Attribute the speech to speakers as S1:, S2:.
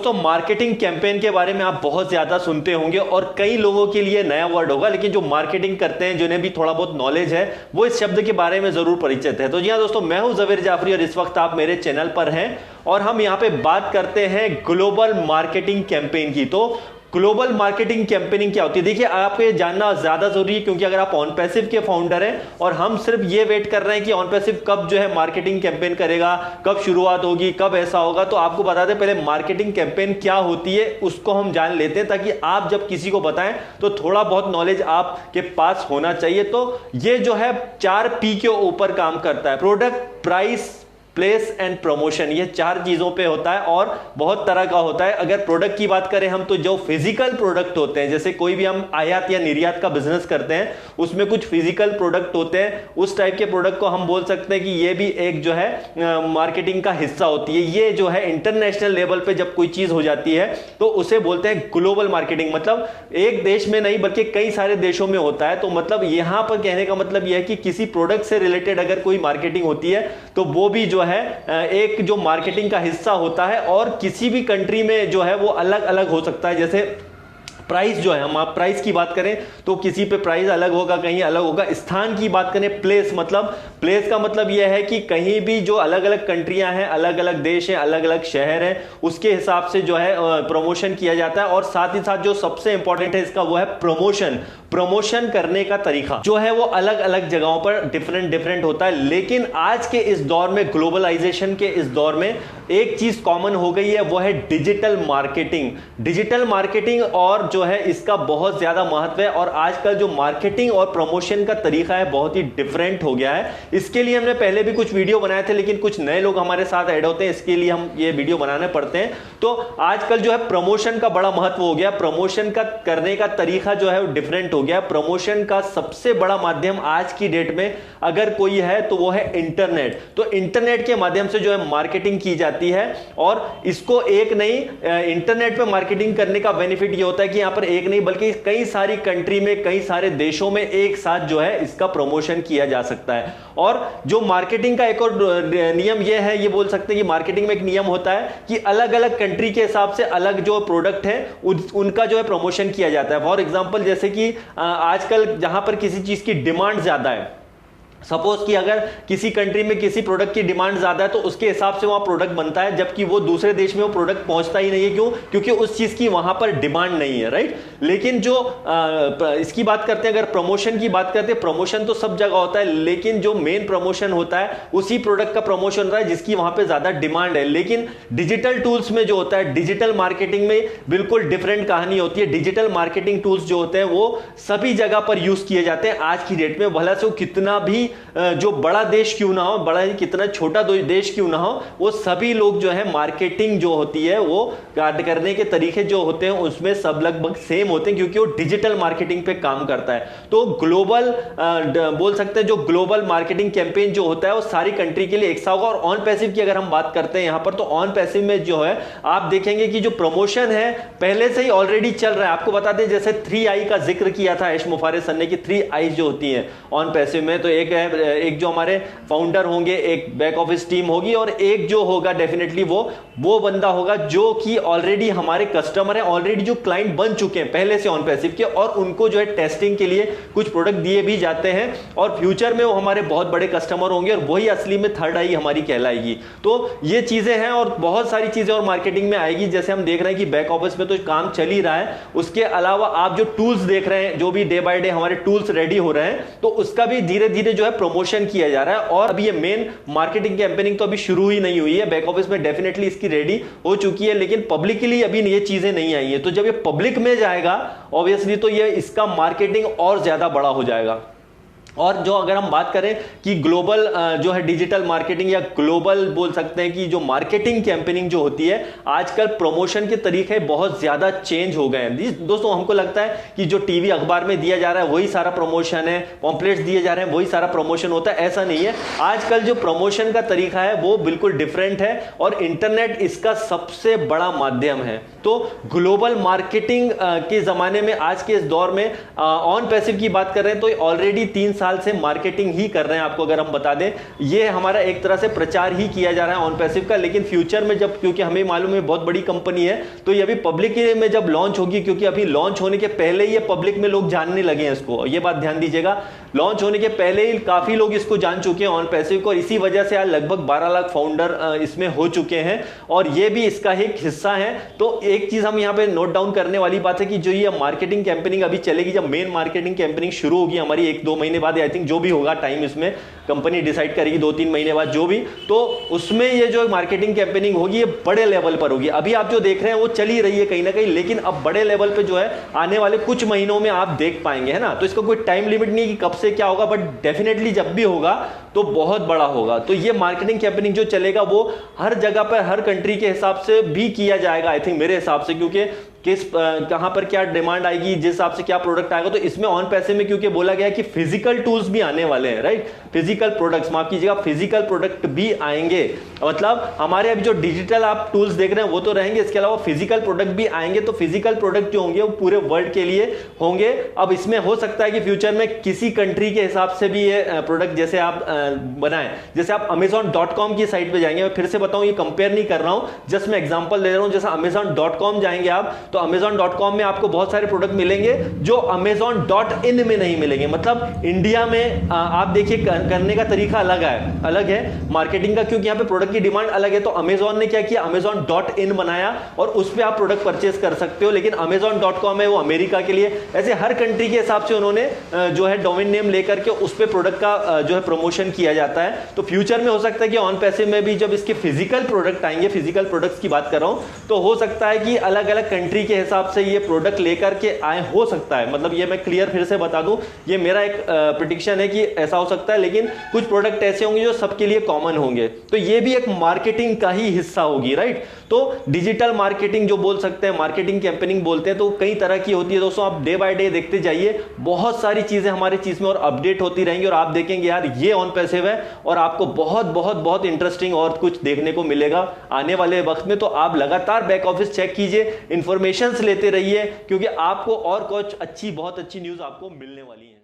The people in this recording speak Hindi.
S1: दोस्तों मार्केटिंग कैंपेन के बारे में आप बहुत ज्यादा सुनते होंगे और कई लोगों के लिए नया वर्ड होगा, लेकिन जो मार्केटिंग करते हैं, जिन्हें भी थोड़ा बहुत नॉलेज है, वो इस शब्द के बारे में जरूर परिचित है। तो जी हाँ दोस्तों, मैं हूं जवेर जाफरी और इस वक्त आप मेरे चैनल पर हैं और हम यहां पे बात करते हैं ग्लोबल मार्केटिंग कैंपेन की। तो ग्लोबल मार्केटिंग कैंपेनिंग क्या होती है, देखिए आपको ये जानना ज्यादा जरूरी है, क्योंकि अगर आप ऑन पैसिव के फाउंडर हैं और हम सिर्फ ये वेट कर रहे हैं कि ऑन पैसिव कब जो है मार्केटिंग कैंपेन करेगा, कब शुरुआत होगी, कब ऐसा होगा, तो आपको बता दें पहले मार्केटिंग कैंपेन क्या होती है उसको हम जान लेते हैं, ताकि आप जब किसी को बताएं तो थोड़ा बहुत नॉलेज आपके पास होना चाहिए। तो ये जो है 4P के ऊपर काम करता है, product, price, place and promotion. ये 4 चीजों पे होता है और बहुत तरह का होता है। अगर प्रोडक्ट की बात करें हम, तो जो फिजिकल प्रोडक्ट होते हैं, जैसे कोई भी हम आयात या निर्यात का बिजनेस करते हैं, उसमें कुछ फिजिकल प्रोडक्ट होते हैं, उस टाइप के प्रोडक्ट को हम बोल सकते हैं कि ये भी एक जो है मार्केटिंग का हिस्सा होती है। ये जो है इंटरनेशनल लेवल पे जब कोई चीज हो जाती है तो उसे बोलते हैं ग्लोबल मार्केटिंग। मतलब एक देश में नहीं बल्कि कई सारे देशों में होता है। तो मतलब यहां पर कहने का मतलब यह है कि किसी प्रोडक्ट से रिलेटेड अगर कोई मार्केटिंग होती है तो वो भी जो है एक जो मार्केटिंग का हिस्सा होता है। और किसी भी कंट्री में जो है वो अलग अलग हो सकता है। जैसे प्राइस जो है, हम आप प्राइस की बात करें तो किसी पे प्राइस अलग होगा, कहीं अलग होगा। स्थान की बात करें, प्लेस, मतलब प्लेस का मतलब यह है कि कहीं भी जो अलग अलग कंट्रियां हैं, अलग अलग देश हैं, अलग अलग शहर हैं, उसके हिसाब से जो है प्रमोशन किया जाता है। और साथ ही साथ जो सबसे इंपॉर्टेंट है इसका, वो है प्रमोशन। प्रमोशन करने का तरीका जो है वो अलग अलग जगहों पर डिफरेंट होता है। लेकिन आज के इस दौर में, ग्लोबलाइजेशन के इस दौर में, एक चीज कॉमन हो गई है, वो है डिजिटल मार्केटिंग। डिजिटल मार्केटिंग और जो है इसका बहुत ज्यादा महत्व है। और आजकल जो मार्केटिंग और प्रमोशन का तरीका है बहुत ही डिफरेंट हो गया है। इसके लिए हमने पहले भी कुछ वीडियो बनाए थे, लेकिन कुछ नए लोग हमारे साथ ऐड होते हैं, इसके लिए हम ये वीडियो बनाने पड़ते हैं। तो आजकल जो है प्रमोशन का बड़ा महत्व हो गया। प्रमोशन का करने का तरीका जो है वो डिफरेंट हो गया। प्रमोशन का सबसे बड़ा माध्यम आज की डेट में अगर कोई है तो वो है इंटरनेट। तो इंटरनेट के माध्यम से जो है मार्केटिंग की जाती है। और इसको एक नहीं, इंटरनेट पे मार्केटिंग करने का बेनिफिट ये होता है कि यहां पर एक नहीं बल्कि कई सारी कंट्री में, कई सारे देशों में एक साथ जो है इसका प्रमोशन किया जा सकता है। और जो मार्केटिंग का एक और नियम ये है, ये बोल सकते हैं कि मार्केटिंग में एक नियम होता है कि अलग अलग कंट्री के हिसाब से अलग जो प्रोडक्ट है उनका जो है प्रमोशन किया जाता है। फॉर एग्जांपल, जैसे कि आजकल जहां पर किसी चीज की डिमांड ज्यादा है, सपोज कि अगर किसी कंट्री में किसी प्रोडक्ट की डिमांड ज्यादा है तो उसके हिसाब से वहां प्रोडक्ट बनता है, जबकि वो दूसरे देश में वो प्रोडक्ट पहुंचता ही नहीं है। क्यों? क्योंकि उस चीज की वहां पर डिमांड नहीं है, राइट। लेकिन जो इसकी बात करते हैं, अगर प्रमोशन की बात करते हैं, प्रमोशन तो सब जगह होता है, लेकिन जो मेन प्रमोशन होता है उसी प्रोडक्ट का प्रमोशन होता है जिसकी वहां पर ज्यादा डिमांड है। लेकिन डिजिटल टूल्स में जो होता है, डिजिटल मार्केटिंग में बिल्कुल डिफरेंट कहानी होती है। डिजिटल मार्केटिंग टूल्स जो होते हैं वो सभी जगह पर यूज किए जाते हैं आज की डेट में। भला से वो कितना भी जो बड़ा देश क्यों ना हो, बड़ा ही कितना छोटा देश क्यों ना हो, वो सभी लोग जो है मार्केटिंग जो होती है वो करने के तरीके जो होते हैं उसमें सब लगभग सेम होते हैं, क्योंकि वो डिजिटल मार्केटिंग पे काम करता है। तो ग्लोबल बोल सकते हैं, जो ग्लोबल मार्केटिंग कैंपेन जो होता है वो सारी कंट्री के लिए एक सा होगा। और ऑन पैसिव की अगर हम बात करते हैं यहां पर, तो ऑन पैसिव में जो है आप देखेंगे कि जो प्रमोशन है पहले से ही ऑलरेडी चल रहा है। आपको बता दें, जैसे 3I का जिक्र किया था ऐश मुफारिस सर ने कि 3 I's जो होती हैं ऑन पैसिव में, तो एक जो हमारे फाउंडर होंगे, एक बैक ऑफिस टीम होगी, और एक जो होगा डेफिनेटली वो बंदा होगा जो कि ऑलरेडी हमारे कस्टमर है, ऑलरेडी जो क्लाइंट बन चुके हैं पहले से ऑन पैसिव के, और उनको जो है टेस्टिंग के लिए कुछ प्रोडक्ट दिए भी जाते हैं। और फ्यूचर में वो हमारे बहुत बड़े कस्टमर होंगे और वही असली में 3rd आई हमारी कहलाएगी। तो ये चीजें हैं और बहुत सारी चीजें और मार्केटिंग में आएगी। जैसे हम देख रहे हैं कि बैक ऑफिस में तो काम चल ही रहा है, उसके अलावा आप जो टूल्स देख रहे हैं, जो भी डे बाय डे हमारे टूल्स रेडी हो रहे हैं, तो उसका भी धीरे धीरे जो है प्रमोशन किया जा रहा है। और अभी ये मेन मार्केटिंग कैंपेनिंग तो अभी शुरू ही नहीं हुई है, बैक ऑफिस में डेफिनेटली इसकी रेडी हो चुकी है, लेकिन पब्लिकली अभी ये चीजें नहीं आई है। तो जब ये पब्लिक में जाएगा ऑब्वियसली, तो ये इसका मार्केटिंग और ज्यादा बड़ा हो जाएगा। और जो अगर हम बात करें कि ग्लोबल जो है डिजिटल मार्केटिंग या ग्लोबल बोल सकते हैं कि जो मार्केटिंग कैंपेनिंग जो होती है, आजकल प्रमोशन के तरीके बहुत ज्यादा चेंज हो गए हैं। दोस्तों हमको लगता है कि जो टीवी अखबार में दिया जा रहा है वही सारा प्रमोशन है, पॉम्पलेट्स दिए जा रहे हैं वही सारा प्रमोशन होता है, ऐसा नहीं है। आजकल जो प्रमोशन का तरीका है वो बिल्कुल डिफरेंट है और इंटरनेट इसका सबसे बड़ा माध्यम है। तो ग्लोबल मार्केटिंग के जमाने में आज के इस दौर में ऑन पैसिव की बात कर रहे हैं तो ऑलरेडी 3 साल से मार्केटिंग ही कर रहे हैं। आपको अगर हम बता दें, ये हमारा एक तरह से प्रचार ही किया जा रहा है ऑन पैसिव का, लेकिन फ्यूचर में जब, क्योंकि हमें मालूम है बहुत बड़ी कंपनी है, तो ये अभी पब्लिक में जब लॉन्च होगी, क्योंकि अभी लॉन्च होने के पहले ही ये पब्लिक में लोग जानने लगे हैं इसको, ये बात ध्यान दीजिएगा। लॉन्च होने के पहले ही काफी लोग इसको जान चुके हैं ऑन पैसिव को, और इसी वजह से आज लगभग 12 लाख फाउंडर इसमें हो चुके हैं और ये भी इसका एक हिस्सा है। तो एक चीज हम यहां पे नोट डाउन करने वाली बात है कि जो ये मार्केटिंग कैंपेनिंग अभी चलेगी, जब मेन मार्केटिंग कैंपेनिंग शुरू होगी हमारी 1-2 महीने बाद, आई थिंक जो भी होगा टाइम इसमें कंपनी डिसाइड करेगी 2-3 महीने बाद जो भी, तो उसमें ये जो मार्केटिंग कैंपेनिंग होगी ये बड़े लेवल पर होगी। अभी आप जो देख रहे हैं वो चल ही रही है कहीं ना कहीं, लेकिन अब बड़े लेवल पे जो है आने वाले कुछ महीनों में आप देख पाएंगे, है ना। तो इसका कोई टाइम लिमिट नहीं कि कब से क्या होगा, बट डेफिनेटली जब भी होगा तो बहुत बड़ा होगा। तो ये मार्केटिंग कैंपेनिंग जो चलेगा वो हर जगह पर हर कंट्री के हिसाब से भी किया जाएगा, आई थिंक मेरे हिसाब से, क्योंकि कहां पर क्या डिमांड आएगी, जिस हिसाब से क्या प्रोडक्ट आएगा। तो इसमें ऑन पैसे में क्योंकि बोला गया है कि फिजिकल टूल्स भी आने वाले हैं, राइट, फिजिकल प्रोडक्ट्स, माफ कीजिएगा, फिजिकल प्रोडक्ट भी आएंगे। मतलब हमारे अभी जो डिजिटल आप टूल्स देख रहे हैं वो तो रहेंगे, इसके अलावा फिजिकल प्रोडक्ट भी आएंगे। तो फिजिकल प्रोडक्ट जो होंगे वो पूरे वर्ल्ड के लिए होंगे। अब इसमें हो सकता है कि फ्यूचर में किसी कंट्री के हिसाब से भी ये प्रोडक्ट जैसे आप बनाएं, जैसे आप amazon.com की साइट पे जाएंगे, मैं फिर से बताऊं ये कंपेयर नहीं कर रहा हूं, जस्ट मैं एग्जांपल दे रहा हूं। जैसे amazon.com जाएंगे आप, तो amazon.com में आपको बहुत सारे प्रोडक्ट मिलेंगे जो amazon.in में नहीं मिलेंगे। मतलब इंडिया में आप देखिए करने का तरीका अलग है मार्केटिंग का, क्योंकि यहाँ पे प्रोडक्ट की डिमांड अलग है। तो अमेजॉन ने क्या किया, amazon.in बनाया और उस पर आप प्रोडक्ट परचेस कर सकते हो, लेकिन amazon.com है वो अमेरिका के लिए। ऐसे हर कंट्री के हिसाब से उन्होंने जो है डोमेन नेम लेकर के उस पर प्रोडक्ट का जो है प्रमोशन किया जाता है। तो फ्यूचर में हो सकता है कि ऑन पैसे में भी जब इसके फिजिकल प्रोडक्ट आएंगे, फिजिकल प्रोडक्ट्स की बात कर रहा हूं, तो हो सकता है कि अलग अलग कंट्री के हिसाब से ये प्रोडक्ट लेकर के आए, हो सकता है। मतलब ये मैं क्लियर फिर से बता दूं, ये मेरा एक प्रेडिक्शन है कि ऐसा हो सकता है, लेकिन कुछ प्रोडक्ट ऐसे होंगे जो सबके लिए कॉमन होंगे। तो ये भी एक मार्केटिंग का ही हिस्सा होगी, राइट। तो डिजिटल मार्केटिंग जो बोल सकते हैं, मार्केटिंग कैंपेनिंग बोलते हैं, तो कई तरह की होती है दोस्तों। आप डे बाय डे देखते जाइए, बहुत सारी चीजें हमारी चीज में और अपडेट होती रहेंगी, और आप देखेंगे यार ये ऑन पैसिव है और आपको बहुत बहुत बहुत इंटरेस्टिंग और कुछ देखने को मिलेगा आने वाले वक्त में। तो आप लगातार बैक ऑफिस चेक कीजिए, इंफॉर्मेशंस लेते रहिए, क्योंकि आपको और कुछ बहुत अच्छी न्यूज आपको मिलने वाली है।